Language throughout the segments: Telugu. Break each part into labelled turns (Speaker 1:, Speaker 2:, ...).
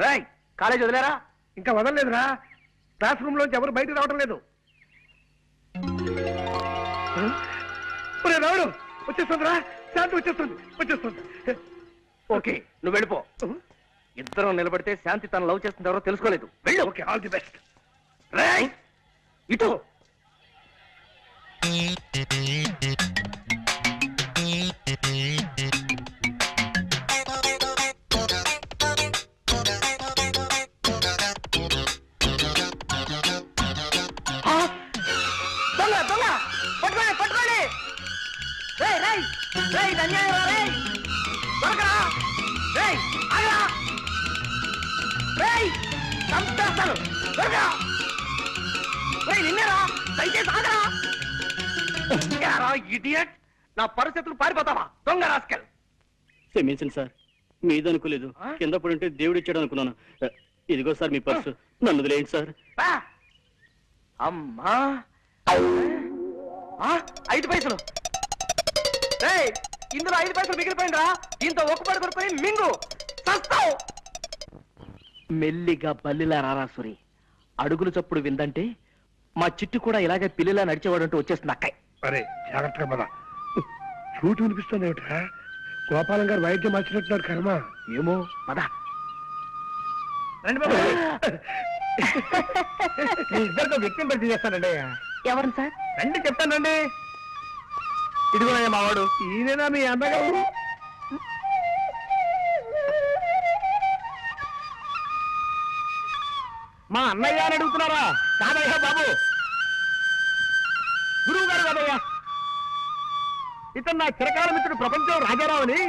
Speaker 1: రాయ్ కాలేజ్ వదిలేరా?
Speaker 2: ఇంకా వదలలేదురా. క్లాస్ రూమ్ లోంచి ఎవరు బయటకు రావడం లేదు. రావుడు వచ్చేస్తుందిరా. శాంతి వచ్చేస్తుంది.
Speaker 1: ఓకే నువ్వు వెళ్ళిపో. ఇద్దరం నిలబడితే శాంతి తన లవ్ చేస్తుందో తెలుసుకోలేదు. వెళ్ళు.
Speaker 2: Okay all the best.
Speaker 1: రాయ్ ఇటు. నా పరిస్థితులు పారిపోతావా దొంగ రాస్కెల్?
Speaker 3: క్షమించండి సార్, మీదనుకోలేదు. కింద పడుంటే దేవుడు ఇచ్చాడు అనుకున్నాను. ఇదిగో సార్ మీ పర్సు, నన్ను వదిలేయండి సార్.
Speaker 1: అమ్మా 5 పైసలు. ఇందులో 5 పైసలు మిగిలిపోయిందా? దీంతో ఒక్కపడి కొనుక్కొని మింగు సస్తావు. మెల్లిగా బల్లిలా రారాసురి. అడుగులు చప్పుడు విందంటే మా చిట్టు కూడా ఇలాగే పిల్లిలా నడిచేవాడంటూ వచ్చేస్తుంది అక్కయ్.
Speaker 2: అరే జాగ్రత్తగా పద. చూటు వినిపిస్తుంది ఏమిట్రా? గోపాలం గారు వైద్యం మార్చినట్టున్నారు. కర్మ
Speaker 1: ఏమో పద.
Speaker 2: రండి బాబు. మీ ఇద్దరితో వ్యక్తిని పరిచయం చేస్తానండి.
Speaker 1: ఎవరు సార్?
Speaker 2: రండి చెప్తానండి. ఇదిగో మావాడు. ఈయనేనా మీ అన్నగారు? మా అన్నయ్య అని అడుగుతున్నారా? కాదయ్యా బాబు, గురువు గారు కాదయ్యా. ఇతను నా చిరకాల మిత్రుడు ప్రపంచం రాజారావు అని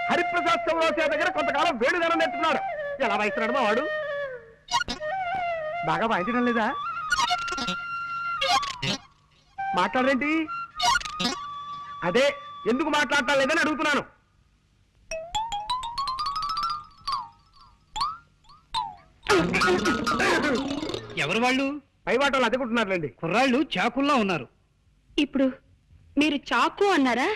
Speaker 2: హరిప్రసాద్ చౌరాసే దగ్గర కొంతకాలం వేడుదనం నేర్చుకున్నాడు. ఎలా వాయిస్తున్నాడు మా వాడు? బాగా వాయించడం లేదా? మాట్లాడరేంటి? అదే ఎందుకు మాట్లాడటం లేదని అడుగుతున్నాను.
Speaker 4: ఎవరు వాళ్ళు?
Speaker 2: పై వాటలు అదుకుంటున్నారులేండి.
Speaker 4: కుర్రాళ్ళు చాకుల్లా ఉన్నారు.
Speaker 5: ఇప్పుడు మీరు చాకు అన్నారా?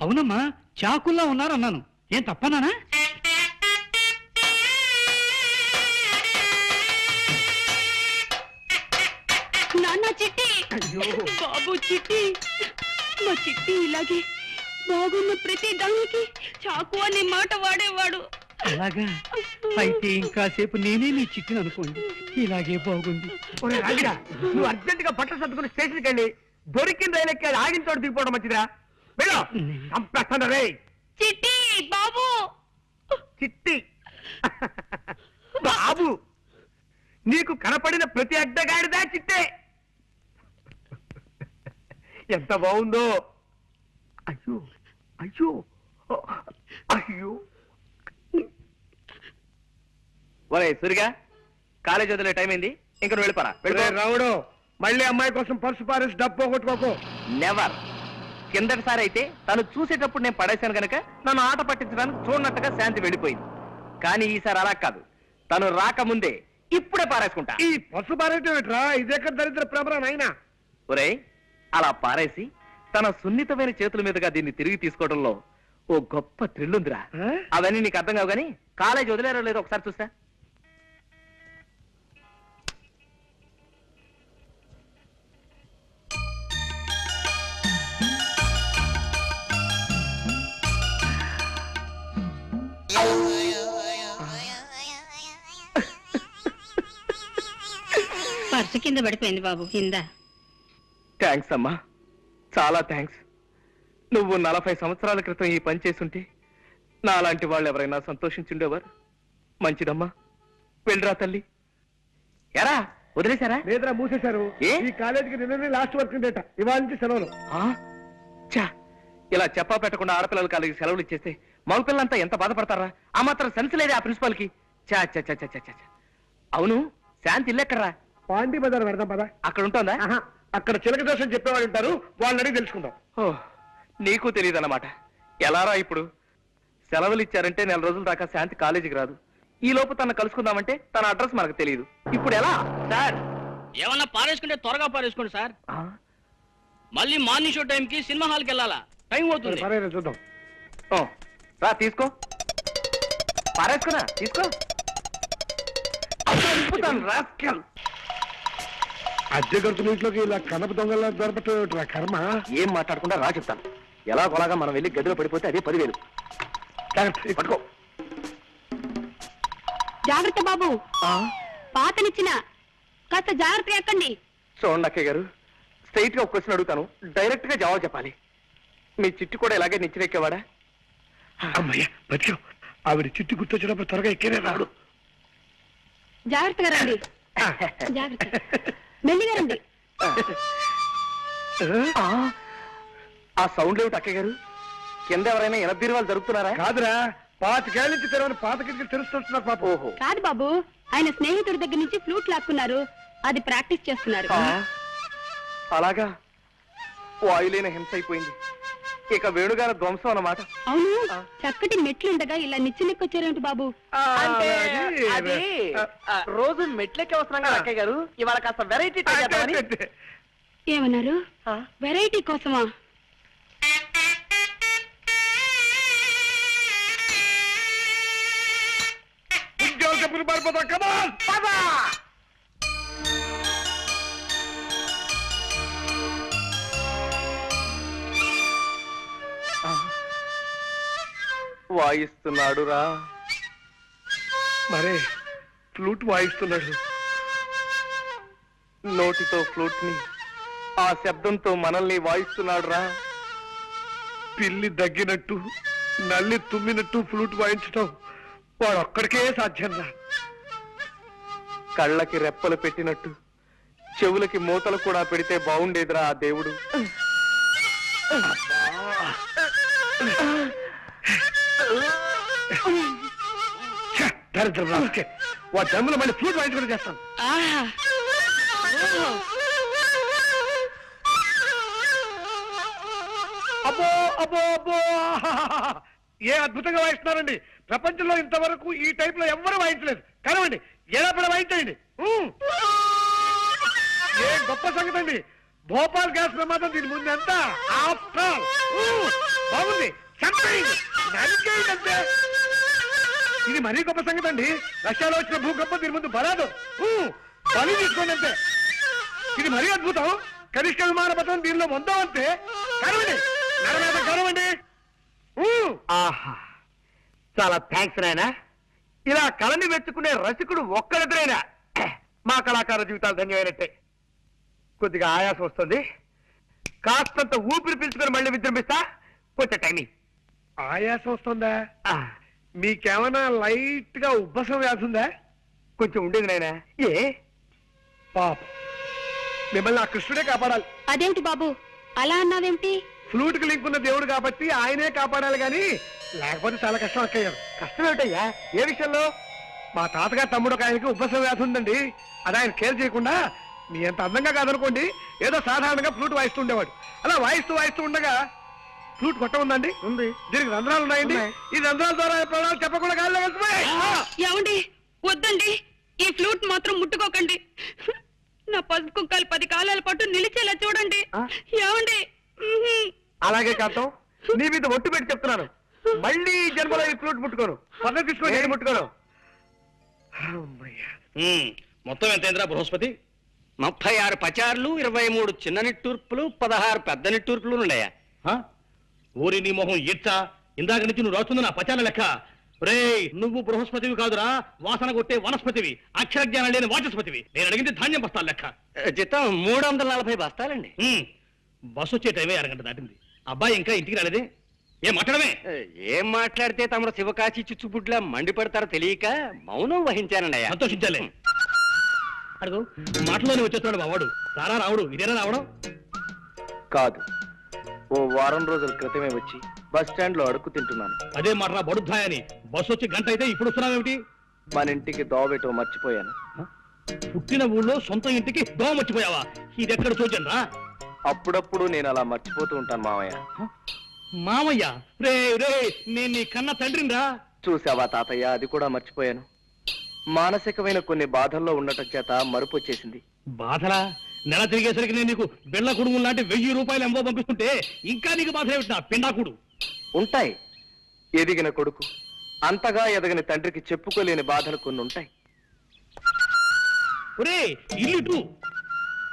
Speaker 4: అవునమ్మా, చాకుల్లా ఉన్నారు అన్నాను. ఏం తప్పనానా?
Speaker 5: నాన్న చిట్టి, బాబు చిట్టి, మా చిట్టి ఇలాగే బాగున్న ప్రతి దానికి చాకు అనే మాట వాడేవాడు.
Speaker 4: అలాగా? అయితే ఇంకాసేపు నేనే నీ చిట్టిని అనుకోండి. ఇలాగే బాగుంది.
Speaker 2: నువ్వు అర్జెంట్ గా బట్టలు సర్దుకుని స్టేషన్కి వెళ్ళి దొరికిన రైలు ఎక్కి ఆగిన చోట దిగిపోవడం మంచిదిరా. వెళ్ళు. చంపేస్తాను రే.
Speaker 5: చిట్టి బాబు.
Speaker 2: చిట్టి బాబు, నీకు కనపడిన ప్రతి అడ్డగాడిదా చిట్టే. ఎంత బాగుందో. అయ్యో అయ్యో అయ్యో.
Speaker 1: ఒరే సూరిగా, కాలేజ్ వదిలే టైం అయింది. ఇంక నువ్వు వెళ్ళిపోరా.
Speaker 2: రావుడు, మళ్ళీ అమ్మాయి కోసం పర్సు పారేసి డబ్బు పోగొట్టుకోకు.
Speaker 1: నెవర్. కిందటిసారి అయితే తను చూసేటప్పుడు నేను పడేశాను కనుక నన్ను ఆట పట్టించడానికి చూడనట్టుగా శాంతి వెళ్ళిపోయింది. కానీ ఈసారి అలా కాదు, తను రాకముందే ఇప్పుడే పారేసుకుంటా.
Speaker 2: ఈ పర్సు పారేయటం ఇదెక్కడ దరిద్ర ప్రభరా నాయనా.
Speaker 1: ఒరే అలా పారేసి తన సున్నితమైన చేతుల మీదుగా దీన్ని తిరిగి తీసుకోవడంలో ఓ గొప్ప థ్రిల్ ఉందిరా. అవన్నీ నీకు అర్థం కావు గానీ కాలేజ్ వదిలేరో లేదో ఒకసారి చూస్తా.
Speaker 5: పర్సు కింద పడిపోయింది బాబు. కింద.
Speaker 1: థ్యాంక్స్ అమ్మా, చాలా థ్యాంక్స్. నువ్వు 40 సంవత్సరాల క్రితం ఈ పని చేసుంటే నాలాంటి వాళ్ళు ఎవరైనా సంతోషించుండేవారు. మంచిదమ్మా, వెళ్ళరా తల్లి. ఎరా వదిలేశారా?
Speaker 2: లేదురా, మూసేశారు. ఈ కాలేజీకి నిన్ననే లాస్ట్ వర్క్ డేట. ఇవాళ నుంచి సెలవులు.
Speaker 1: ఇలా చెప్పా పెట్టకుండా ఆడపిల్లల కాలేజీకి సెలవులు ఇచ్చేస్తే మగపిల్లలంతా ఎంత బాధపడతారా? ఆ మాత్రం సెన్స్ లేదే ఆ ప్రిన్సిపాల్ కి. చా చా చా చా చా. అవును, శాంతి ఇల్లు ఎక్కడరా?
Speaker 2: పాండి బజార్ పెడదాం పదా.
Speaker 1: అక్కడ ఉంటుందా?
Speaker 2: అక్కడ చిలక దోషం చెప్పేవాళ్ళు ఉంటారు, వాళ్ళని అడిగి తెలుసుకుందాం.
Speaker 1: నీకు తెలియదు అన్నమాట. ఎలారా ఇప్పుడు? సెలవులు ఇచ్చారంటే 4 రోజుల దాకా శాంతి కాలేజీకి రాదు. ఈ లోపు తన కలుసుకుందామంటే తన అడ్రస్ మనకు తెలియదు. ఇప్పుడు ఎలా సార్?
Speaker 3: ఏమన్నా పారేసుకుంటే త్వరగా పారేసుకోండి సార్. మళ్ళీ మార్నింగ్ షో టైంకి సినిమా హాల్కి వెళ్ళాలా? టైం అవుతుంది.
Speaker 2: చూద్దాం.
Speaker 1: రా తీసుకో, పారేసుకున్నా తీసుకో. చంపుతాను రాస్కల్.
Speaker 2: అద్దె గడుతున్న ఇంట్లోకి ఇలా కనప దొంగలా దొరపట్టు కర్మ.
Speaker 1: ఏం మాట్లాడకుండా రా చెప్తాను. ఎలా కొలాగా మనం వెళ్ళి గదిలో పడిపోతే అదే 10,000. పట్టుకో.
Speaker 5: జాగ్రత్త బాబు, పాతనిచ్చిన కాస్త జాగ్రత్త ఎక్కండి.
Speaker 1: చూడండి అక్కయ్య గారు, స్ట్రైట్ గా ఒక క్వశ్చన్ అడుగుతాను, డైరెక్ట్ గా జవాబు చెప్పాలి. మీ చిట్టు కూడా ఇలాగే నిచ్చినెక్కేవాడా?
Speaker 2: అమ్మయ్య బతికావు. ఆవిడ చిట్టు గుర్తొచ్చినప్పుడు త్వరగా ఎక్కేనే రాడు.
Speaker 5: జాగ్రత్తగా రండి, జాగ్రత్త, మెల్లిగా రండి.
Speaker 1: ఆ సౌండ్ ఏమిటి అక్కయ్య గారు? కింద ఎవరైనా ఎనబీరువాలు జరుగుతున్నారా?
Speaker 2: కాదురా, 25 నుంచి తెరవని పాత కిటికీలు తెలుస్తున్నారు పాప.
Speaker 1: ఓహో,
Speaker 5: కాదు బాబు, ఆయన స్నేహితుడి దగ్గర నుంచి ఫ్లూట్ లాక్కున్నారు, అది ప్రాక్టీస్ చేస్తున్నారు.
Speaker 1: అలాగా? వాయులేని హింస అయిపోయింది. ఇక వేణుగాన ధ్వంసం అన్నమాట.
Speaker 5: అవును, చక్కటి మెట్లుండగా ఇలా నిచ్చెనెక్కొచ్చారేమిటి బాబు?
Speaker 1: అంటే
Speaker 2: అది-
Speaker 1: అది రోజు మెట్లెక్కి వస్తున్నాం కదా అక్కయ్య గారు, ఇవాళ కాస్త వెరైటీ
Speaker 5: ఏమన్నారు? వెరైటీ కోసమా?
Speaker 2: ఉద్యోగ చెప్పులు పారిపోతా. కమాన్
Speaker 1: వాయిస్తున్నాడు రా.
Speaker 2: మరే ఫ్లూట్ వాయిస్తున్నాడు.
Speaker 1: నోటితో ఫ్లూట్ ని, ఆ శబ్దంతో మనల్ని వాయిస్తున్నాడు రా.
Speaker 2: పిల్లి దగ్గినట్టు, నల్లి తుమ్మినట్టు ఫ్లూట్ వాయించటం వాడు ఒక్కడికే సాధ్యం రా.
Speaker 1: కళ్ళకి రెప్పలు పెట్టినట్టు చెవులకి మూతలు కూడా పెడితే బాగుండేదిరా ఆ దేవుడు.
Speaker 2: దరిద్రం రాకే, వాడి దమ్ములో మళ్ళీ ఫ్లూట్ వాయించుకుని చేస్తాను. అబ్బో అబ్బో అబ్బో, ఏ అద్భుతంగా వాయిస్తున్నారండి. ప్రపంచంలో ఇంతవరకు ఈ టైప్ లో ఎవ్వరూ వాయించలేదు. కనవండి, ఏదప్పుడు వాయించండి. ఏ గొప్ప సంగతి అండి. భోపాల్ గ్యాస్ ప్రమాదం దీని ముందు ఎంత. ఆఫ్టర్ బాగుంది, చంపేయండి, నరికేయండి అంతే. ఇది మరీ గొప్ప సంగతి అండి. రష్యాలో వచ్చిన భూకంపం దీని ముందు బలాదు. బలి తీసుకోండి అంతే. ఇది మరీ అద్భుతం. కనిష్ట విమాన పథకం దీనిలో పొందాం అంతే. కరవండి, నరమేత కరవండి.
Speaker 1: ఆహా, చాలా థ్యాంక్స్ నాయనా. ఇలా కళని మెచ్చుకునే రసికుడు ఒక్కరిద్దరైనా మా కళాకార జీవితాలు ధన్యమైనట్టే. కొద్దిగా ఆయాసం వస్తుంది, కాస్తంత ఊపిరి పీల్చుకొని మళ్ళీ విజృంభిస్తా. కొంచెం టైమింగ్.
Speaker 2: ఆయాసం వస్తుందా? మీకేమైనా లైట్ గా ఉబ్బసం వ్యాధి ఉందా?
Speaker 1: కొంచెం ఉండేది నాయనా. ఏ
Speaker 2: పాప, మిమ్మల్ని ఆ కృష్ణుడే కాపాడాలి.
Speaker 5: అదేమిటి బాబు అలా అన్నావేమిటి?
Speaker 2: ఫ్లూట్ కి లింక్ ఉన్న దేవుడు కాబట్టి ఆయనే కాపాడాలి గాని లేకపోతే చాలా కష్టం అక్కయ్యారు.
Speaker 1: కష్టం ఏమిటయ్యా? ఏ విషయంలో?
Speaker 2: మా తాతగారు తమ్ముడు ఒక ఆయనకి ఉబ్బసం వ్యాధి ఉందండి. అది ఆయన కేర్ చేయకుండా మీ అంత అందంగా కాదనుకోండి, ఏదో సాధారణంగా ఫ్లూట్ వాయిస్తూ ఉండేవాడు. అలా వాయిస్తూ ఉండగా ఫ్లూట్ కొట్ట ఉందండి.
Speaker 1: ఉంది.
Speaker 2: దీనికి రంధ్రాలు ఉన్నాయండి. ఈ రంధ్రాల ద్వారా ప్రాణాలు చెప్పకుండా గాల్లో కలిసిపోయాయి.
Speaker 5: ఏమండి, వద్దండి, ఈ ఫ్లూట్ మాత్రం ముట్టుకోకండి. నా పసుపు కుక్కలు 10 కాలాల పాటు నిలిచేలా చూడండి. ఏమండి?
Speaker 1: అలాగే కాంతం, నీ మీద ఒట్టు పెట్టి చెప్తున్నాను, మళ్ళీ ఈ జన్మలో ఈ ఫ్లూట్ ముట్టుకోను.
Speaker 2: పద్ధతి తీసుకోండి.
Speaker 1: నేను ముట్టుకోను.
Speaker 2: అమ్మయ్య.
Speaker 3: మొత్తం ఎంతైందిరా బృహస్పతి?
Speaker 4: 36 పచార్లు, 23 చిన్న నిట్టూర్పులు, 16 పెద్ద నిట్టూర్పులు ఉన్నాయా?
Speaker 3: ఊరి నీ మొహం ఇచ్చా, ఇందాక నుంచి నువ్వు రాస్తుంది నా పచాల లెక్క. రే, నువ్వు బృహస్పతివి కాదురా, వాసన కొట్టే వనస్పతివి, అక్షర జ్ఞానం లేని వాచస్పతివి. నేను అడిగింది ధాన్యం బస్తాల లెక్క.
Speaker 4: జీతం 340 బస్తాలండి.
Speaker 3: బస్సు వచ్చే టైమే అరగంట దాటింది. అబ్బాయి ఇంకా ఇంటికి రాలేదే? ఏం మాట్లాడమే?
Speaker 4: ఏం మాట్లాడితే తమరు శివకాశి చిచ్చుబుడ్లా మండిపడతారో తెలియక మౌనం వహించానండి.
Speaker 3: సంతోషించాలే. అడుగు, మాటలోనే వచ్చేస్తున్నాడు మా వాడు. రారా రావుడు, ఇదేనా రావడం?
Speaker 1: కాదు, ఓ వారం రోజుల క్రితమే వచ్చి బస్ స్టాండ్ లో అడుక్కు తింటున్నాను.
Speaker 3: అదే మాట బడుద్దాయని. బస్సు వచ్చి గంట అయితే ఇప్పుడు వస్తున్నావేమిటి?
Speaker 1: మన ఇంటికి దోవబెట్టో మర్చిపోయాను.
Speaker 3: పుట్టిన ఊళ్ళో సొంత ఇంటికి దోమ మర్చిపోయావా? ఇది ఎక్కడ చూచను రా.
Speaker 1: అప్పుడప్పుడు నేను అలా మర్చిపోతూ ఉంటాను మామయ్య.
Speaker 3: మామయ్య, రే రే, నేను నీ కన్న తండ్రిని రా.
Speaker 1: చూసావా తాతయ్య, అది కూడా మర్చిపోయాను. మానసికమైన కొన్ని బాధల్లో ఉండటం చేత మరుపు వచ్చేసింది.
Speaker 3: బాధలా? నెల తిరిగేసరికి నేను నీకు బిళ్ళ కుడుము లాంటి 1000 రూపాయలు ఎంబో పంపిస్తుంటే ఇంకా నీకు బాధ ఏమిటా పిండాకుడు?
Speaker 1: ఉంటాయి. ఎదిగిన కొడుకు అంతగా ఎదగని తండ్రికి చెప్పుకోలేని బాధలు కొన్ని ఉంటాయి.
Speaker 3: ఒరే ఇల్లు ఇటు.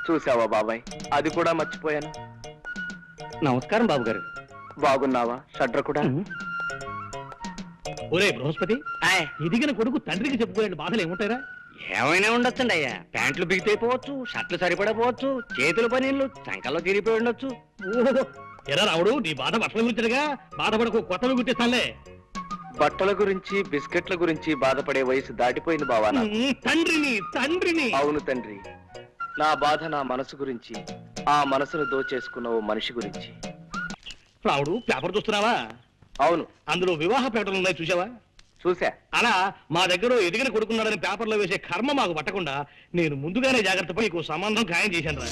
Speaker 1: చూసావా బాబాయ్, అది కూడా మర్చిపోయాను.
Speaker 4: నమస్కారం బాబు గారు.
Speaker 1: బాగున్నావా షడ్ర కూడా?
Speaker 3: ఒరే బృహస్పతి, ఎదిగిన కొడుకు తండ్రికి చెప్పుకోలేని బాధలు ఏముంటారా?
Speaker 4: ఏమైనా ఉండొచ్చండి అయ్యా. ప్యాంట్లు బిగితైపోవచ్చు, షర్ట్లు సరిపడపోవచ్చు, చేతుల పనీళ్ళు చంకల్లో తిరిగిపోయి ఉండొచ్చు.
Speaker 3: ఓహో, ఎరా రావుడు, నీ బాధ బట్టల గురించగా. బాధపడకు, కొత్తవి గుర్తిస్తానులే.
Speaker 1: బట్టల గురించి బిస్కెట్ల గురించి బాధపడే వయసు దాటిపోయింది బావా నాకు.
Speaker 3: తండ్రిని
Speaker 1: అవును తండ్రి, నా బాధ నా మనసు గురించి, ఆ మనసును దోచేసుకున్న ఓ మనిషి గురించి.
Speaker 3: రావుడు, పేపర్ చూస్తున్నావా?
Speaker 1: అవును
Speaker 3: అందులో వివాహ ప్రకటనలు ఉన్నాయి, చూసావా?
Speaker 1: చూసా.
Speaker 3: అలా మా దగ్గర ఎదిగిన కొడుకున్నాడని పేపర్లో వేసే కర్మ మాకు పట్టకుండా నేను ముందుగానే జాగ్రత్త పడి నీకు సంబంధం ఖాయం చేశాను రా.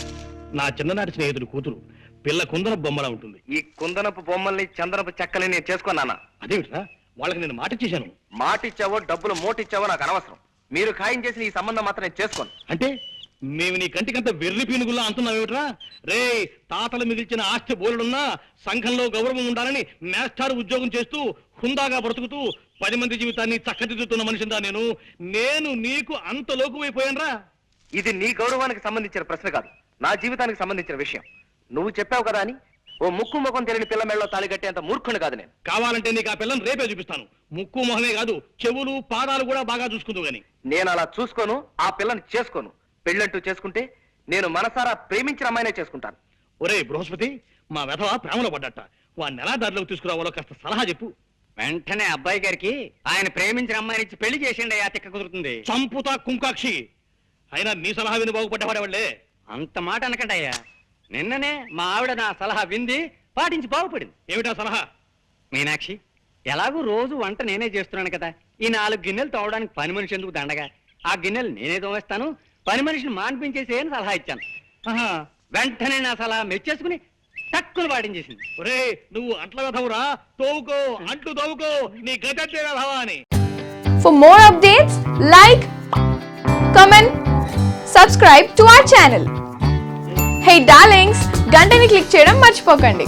Speaker 3: నా చిన్ననాటి స్నేహితుడు కూతురు, పిల్ల కుందన బొమ్మలా ఉంటుంది.
Speaker 1: ఈ కుందనపు బొమ్మల్ని చందనపు చెక్కల్ని నేను చేసుకున్నానా?
Speaker 3: అదేమిట్రా, వాళ్ళకి నేను మాట ఇచ్చేశాను.
Speaker 1: మాటిచ్చావో డబ్బులు మోటిచ్చావో నాకు అనవసరం. మీరు ఖాయం చేసిన ఈ సంబంధం మాత్రం నేను చేసుకోను.
Speaker 3: అంటే మేము నీ కంటికంత వెర్రి పీనుగుల్లా అంటున్నావేమిట్రా? రే, తాతలు మిగిల్చిన ఆస్తి బోలుడున్నా సంఘంలో గౌరవం ఉండాలని మేస్టార్ ఉద్యోగం చేస్తూ హుందాగా బ్రతుకుతూ 10 మంది జీవితాన్ని చక్కదిద్దుతున్న మనిషిందా నేను నీకు అంత లోకువైపోయానరా?
Speaker 1: ఇది నీ గౌరవానికి సంబంధించిన ప్రశ్న కాదు, నా జీవితానికి సంబంధించిన విషయం. నువ్వు చెప్పావు కదా అని ఓ ముక్కు ముఖం తెలియని పిల్ల మెళ్ళలో తాళి కట్టేంత మూర్ఖుని కాదు నేను.
Speaker 3: కావాలంటే నీకు ఆ పిల్లని రేపే చూపిస్తాను. ముక్కు మొహమే కాదు, చెవులు పాదాలు కూడా బాగా చూసుకుందు గాని.
Speaker 1: నేను అలా చూసుకోను, ఆ పిల్లని చేసుకోను. పెళ్ళంటూ చేసుకుంటే నేను మనసారా ప్రేమించిన అమ్మాయినే చేసుకుంటాను.
Speaker 3: ఒరే బృహస్పతి, మా వెధవ ప్రేమలో పడ్డట. వాడిని ఎలా దారిలోకి తీసుకురావాలో కాస్త సలహా చెప్పు.
Speaker 4: వెంటనే అబ్బాయి గారికి ఆయన ప్రేమించిన అమ్మాయిని ఇచ్చి పెళ్లి చేసేయండి అయ్యా, తిక్క కుదురుతుంది.
Speaker 3: చంపుతా కుంకాక్షి. అయినా నీ సలహా విని బాగుపడ్డవాడేవాళ్లే.
Speaker 4: అంత మాట అనకండి అయ్యా. నిన్ననే మా ఆవిడ నా సలహా వింది, పాటించి బాగుపడింది.
Speaker 3: ఏమిటా సలహా?
Speaker 4: మీనాక్షి, ఎలాగూ రోజు వంట నేనే చేస్తున్నాను కదా, ఈ 4 గిన్నెలు తోవడానికి పని మనిషి ఎందుకు దండగా, ఆ గిన్నెలు నేనే తోవేస్తాను, పని మనిషిని మాన్పించేసి అని సలహా ఇచ్చాను.
Speaker 3: ఆహా.
Speaker 4: వెంటనే నా సలహా మెచ్చేసుకుని తక్కువ పాటించేసింది.
Speaker 3: ఒరే, నువ్వు అంట్ల వెధవురా, తోవుకో, అంట్లు తోవుకో, నీ గతంటే వెధవా అని.
Speaker 6: For more updates, like, comment, subscribe to our channel. Hey darlings, గంటని click చేయడం మర్చిపోకండి.